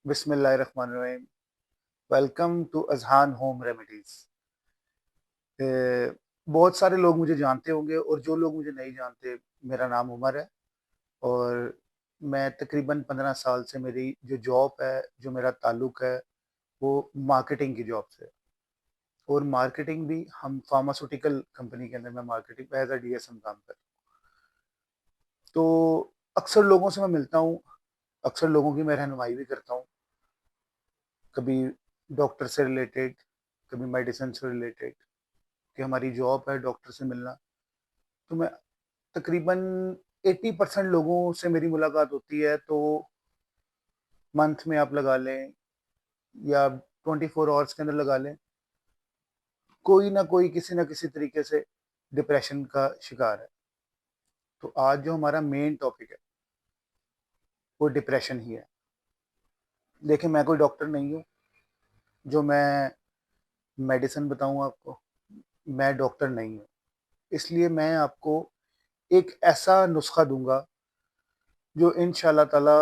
बिस्मिल्लाहिर्रहमानिर्रहीम। Welcome to Azhan home remedies. बहुत सारे लोग मुझे जानते होंगे और जो लोग मुझे नहीं जानते, मेरा नाम उमर है और मैं तकरीबन 15 साल से मेरी जो जॉब है, जो मेरा ताल्लुक है, वो मार्केटिंग की जॉब से है। और मार्केटिंग भी हम फार्मास्यूटिकल कंपनी के अंदर मैं मार्केटिंग एज़ अ डीएसएम काम कर। तो अक्सर लोगों से मैं मिलता हूँ, अक्सर लोगों की मैं रहनुमाई भी करता हूँ। कभी डॉक्टर से रिलेटेड, कभी मेडिसिन से रिलेटेड, कि हमारी जॉब है डॉक्टर से मिलना। तो मैं तकरीबन 80% लोगों से मेरी मुलाकात होती है, तो मंथ में आप लगा लें या 24 आवर्स के अंदर लगा लें, कोई ना कोई किसी न किसी तरीके से डिप्रेशन का शिकार है। तो आज जो हमारा मेन टॉपिक है, वो डिप्रेशन ही है। देखिए, मैं कोई डॉक्टर नहीं हूँ, जो मैं मेडिसिन बताऊँ आपको, मैं डॉक्टर नहीं हूँ। इसलिए मैं आपको एक ऐसा नुस्खा दूँगा जो इंशाअल्लाह ताला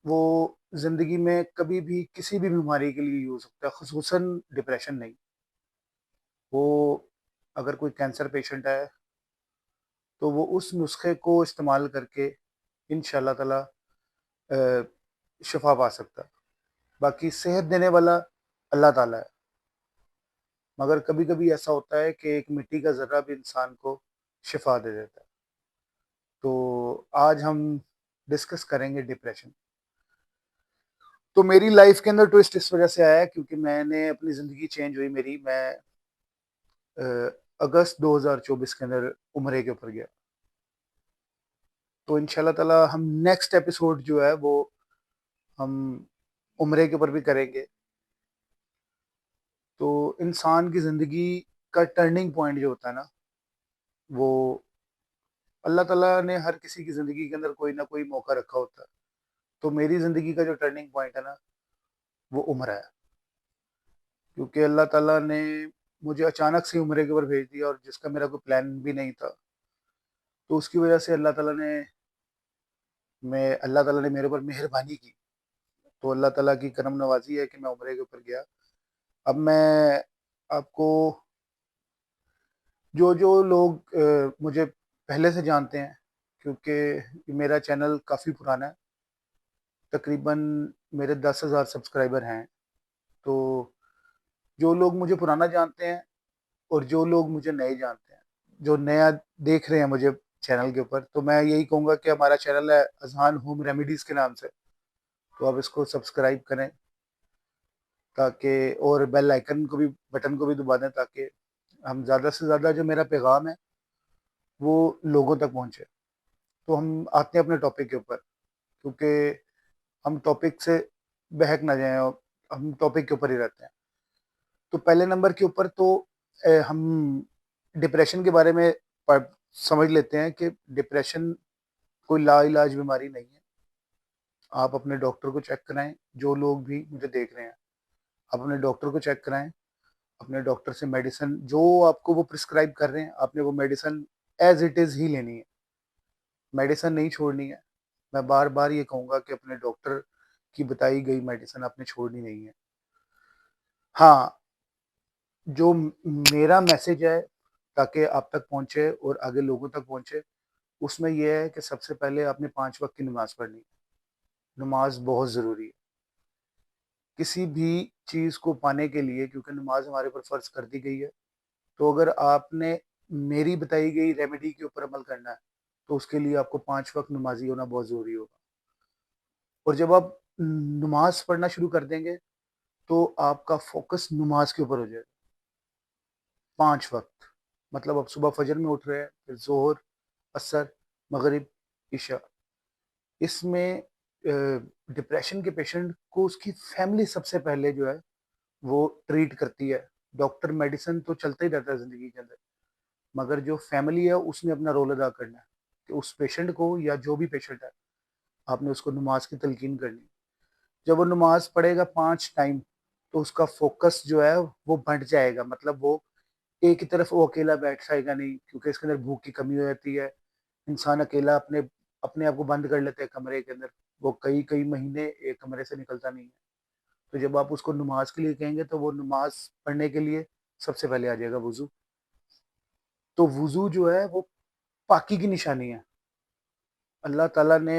वो ज़िंदगी में कभी भी किसी भी बीमारी के लिए यूज़ होता है, ख़ुसूसन डिप्रेशन नहीं। वो अगर कोई कैंसर पेशेंट है, तो वो उस नुस्खे को इस्तेमाल करके इंशाअल्लाह ताला शिफ़ा पा सकता है। बाकी सेहत देने वाला अल्लाह ताला है, मगर कभी-कभी ऐसा होता है कि एक मिट्टी का ज़र्रा भी इंसान को शिफ़ा दे देता है। तो आज हम डिस्कस करेंगे डिप्रेशन। तो मेरी लाइफ के अंदर ट्विस्ट इस वजह से आया है क्योंकि मैंने अपनी ज़िंदगी चेंज हुई मेरी। मैं अ, अगस्त 2024 के अंदर उम्रे के ऊपर गया। तो इंशाल्लाह ताला हम नेक्स्ट एपिसोड जो है वो हम उम्रे के ऊपर भी करेंगे। तो इंसान की ज़िंदगी का टर्निंग पॉइंट जो होता है ना, वो अल्लाह ताला ने हर किसी की ज़िंदगी के अंदर कोई ना कोई मौका रखा होता है। तो मेरी ज़िंदगी का जो टर्निंग पॉइंट है ना, वो उम्र है। क्योंकि अल्लाह ताला ने मुझे अचानक से उम्रे के ऊपर भेज दिया और जिसका मेरा कोई प्लान भी नहीं था। तो उसकी वजह से अल्लाह ताला ने मेरे ऊपर मेहरबानी की। तो अल्लाह ताला की करम नवाज़ी है कि मैं उम्रे के ऊपर गया। अब मैं आपको जो लोग मुझे पहले से जानते हैं, क्योंकि मेरा चैनल काफ़ी पुराना है, तकरीबन मेरे 10,000 सब्सक्राइबर हैं। तो जो लोग मुझे पुराना जानते हैं और जो लोग मुझे नए जानते हैं, जो नया देख रहे हैं मुझे चैनल के ऊपर, तो मैं यही कहूँगा कि हमारा चैनल है अज़हान होम रेमेडीज़ के नाम से। तो आप इसको सब्सक्राइब करें, ताकि और बेल आइकन को भी बटन को भी दबा दें, ताकि हम ज़्यादा से ज़्यादा जो मेरा पैगाम है, वो लोगों तक पहुँचे। तो हम आते हैं अपने टॉपिक के ऊपर, क्योंकि हम टॉपिक से बहक ना जाएँ और हम टॉपिक के ऊपर ही रहते हैं। तो पहले नंबर के ऊपर तो हम डिप्रेशन के बारे में पढ़ समझ लेते हैं कि डिप्रेशन कोई लाइलाज बीमारी नहीं है। आप अपने डॉक्टर को चेक कराएँ, जो लोग भी मुझे देख रहे हैं, आप अपने डॉक्टर को चेक कराएँ। अपने डॉक्टर से मेडिसिन जो आपको वो प्रिस्क्राइब कर रहे हैं, आपने वो मेडिसिन एज़ इट इज़ ही लेनी है, मेडिसिन नहीं छोड़नी है। मैं बार-बार ये कहूँगा कि अपने डॉक्टर की बताई गई मेडिसिन आपने छोड़नी नहीं है। हाँ, जो मेरा मैसेज है, ताकि आप तक पहुँचे और आगे लोगों तक पहुँचे, उसमें ये है कि सबसे पहले आपने 5 वक़्त की नमाज़ पढ़नी है। नमाज़ बहुत ज़रूरी है। किसी भी चीज़ को पाने के लिए, क्योंकि नमाज़ हमारे ऊपर फ़र्ज़ कर दी गई है, तो अगर आपने मेरी बताई गई रेमेडी के ऊपर अमल करना है, तो उसके लिए आपको 5 वक़्त नमाज़ी होना बहुत ज़रूरी होगा। और जब आप नमाज़ पढ़ना शुरू कर देंगे, तो आपका फ़ोकस नमाज़ के ऊपर हो जाएगा। 5 वक़्त, मतलब आप सुबह फ़जर में उठ रहे हैं, फिर ज़ोहर, असर, मगरिब, इशा। इसमें डिप्रेशन के पेशेंट को उसकी फैमिली सबसे पहले जो है, वो ट्रीट करती है। डॉक्टर मेडिसिन तो चलता ही रहता है ज़िंदगी के अंदर, मगर जो फैमिली है उसने अपना रोल अदा करना है कि उस पेशेंट को या जो भी पेशेंट है, आपने उसको नमाज की तलकीन करनी है। जब वो नमाज पढ़ेगा 5 टाइम, तो उसका फोकस जो है वो बढ़ जाएगा। मतलब वो एक ही तरफ वो अकेला बैठ जाएगा नहीं, क्योंकि इसके अंदर भूख की कमी हो जाती है। इंसान अकेला अपने आप को बंद कर लेता है कमरे के अंदर, वो कई कई महीने एक कमरे से निकलता नहीं है। तो जब आप उसको नमाज़ के लिए कहेंगे तो वो नमाज़ पढ़ने के लिए सबसे पहले आ जाएगा वज़ू। तो वज़ू जो है वो पाकी की निशानी है। अल्लाह ताला ने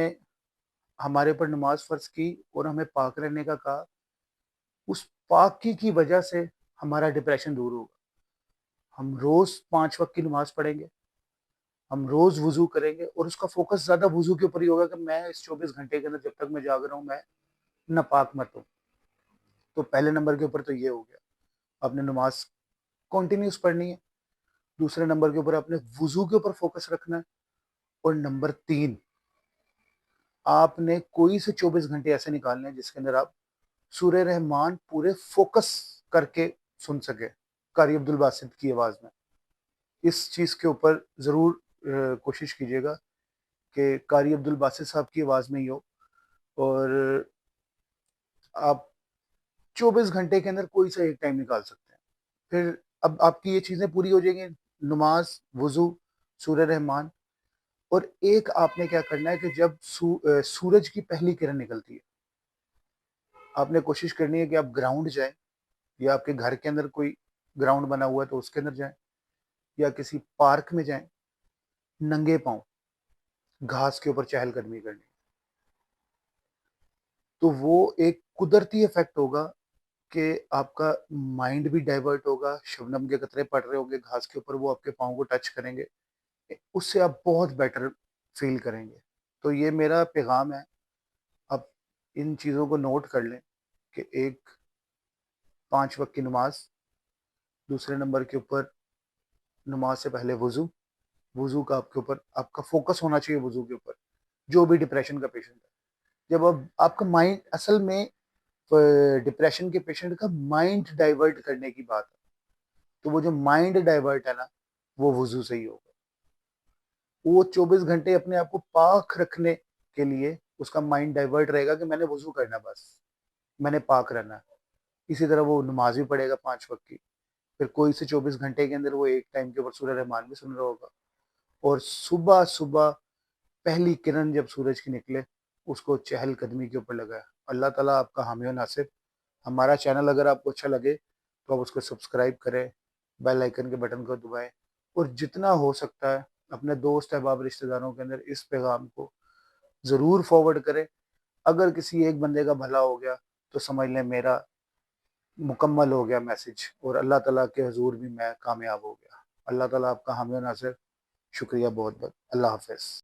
हमारे ऊपर नमाज़ फ़र्ज़ की और हमें पाक रहने का कहा। उस पाकी की वजह से हमारा डिप्रेशन दूर होगा। हम रोज़ 5 वक़्त की नमाज़ पढ़ेंगे, हम रोज़ वज़ू करेंगे और उसका फ़ोकस ज़्यादा वज़ू के ऊपर ही होगा कि मैं इस 24 घंटे के अंदर जब तक मैं जाग रहा हूँ, मैं नापाक मत हूँ। तो पहले नंबर के ऊपर तो ये हो गया, आपने नमाज़ कंटिन्यूअस पढ़नी है। दूसरे नंबर के ऊपर आपने वज़ू के ऊपर फ़ोकस रखना है और नंबर 3 आपने कोई से 24 घंटे ऐसे निकालने हैं जिसके अंदर आप सूरे रहमान पूरे फ़ोकस करके सुन सकें, कारी अब्दुल बासित की आवाज़ में। इस चीज़ के ऊपर ज़रूर कोशिश कीजिएगा कि कारी अब्दुल बासित साहब की आवाज़ में ही हो और आप 24 घंटे के अंदर कोई सा एक टाइम निकाल सकते हैं। फिर अब आपकी ये चीज़ें पूरी हो जाएँगी, नमाज़, वज़ू, सूरे रहमान और एक आपने क्या करना है कि जब सूरज की पहली किरण निकलती है, आपने कोशिश करनी है कि आप ग्राउंड जाएँ या आपके घर के अंदर कोई ग्राउंड बना हुआ है तो उसके अंदर जाएँ या किसी पार्क में जाएँ, नंगे पाँव, घास के ऊपर चहलकदमी करनी। तो वो एक कुदरती इफ़ेक्ट होगा कि आपका माइंड भी डाइवर्ट होगा, शबनम के कतरे पड़ रहे होंगे घास के ऊपर, वो आपके पाँव को टच करेंगे। उससे आप बहुत बेटर फ़ील करेंगे। तो ये मेरा पैगाम है, आप इन चीज़ों को नोट कर लें कि एक 5 वक़्त की नमाज़, दूसरे नंबर के ऊपर नमाज़ से पहले वज़ू, वज़ू का आपके ऊपर आपका फ़ोकस होना चाहिए वज़ू के ऊपर, जो भी डिप्रेशन का पेशेंट है। जब अब आपका माइंड असल में डिप्रेशन के पेशेंट का माइंड डाइवर्ट करने की बात है, तो वो जो माइंड डाइवर्ट है ना, वो वज़ू से ही होगा। वो 24 घंटे अपने आप को पाक रखने के लिए उसका माइंड डाइवर्ट रहेगा कि मैंने वज़ू करना है बस, मैंने पाक रहना है। इसी तरह वो नमाज़ भी पढ़ेगा 5 वक़्त की, फिर कोई से 24 घंटे के अंदर वो एक टाइम के ऊपर सूरह रहमान भी सुन रहा होगा और सुबह-सुबह पहली किरण जब सूरज की निकले, उसको चहलकदमी के ऊपर लगाया। अल्लाह ताला आपका हामी और नासिर। हमारा चैनल अगर आपको अच्छा लगे, तो आप उसको सब्सक्राइब करें, बेल आइकन के बटन को दबाएँ और जितना हो सकता है अपने दोस्त, अहबाब, रिश्तेदारों के अंदर इस पैगाम को ज़रूर फॉरवर्ड करें। अगर किसी एक बंदे का भला हो गया, तो समझ लें मेरा मुकम्मल हो गया मैसेज और अल्लाह ताला के हुज़ूर भी मैं कामयाब हो गया। अल्लाह ताला आपका हामी और नासिर। शुक्रिया बहुत-बहुत। अल्लाह हाफ़िज़।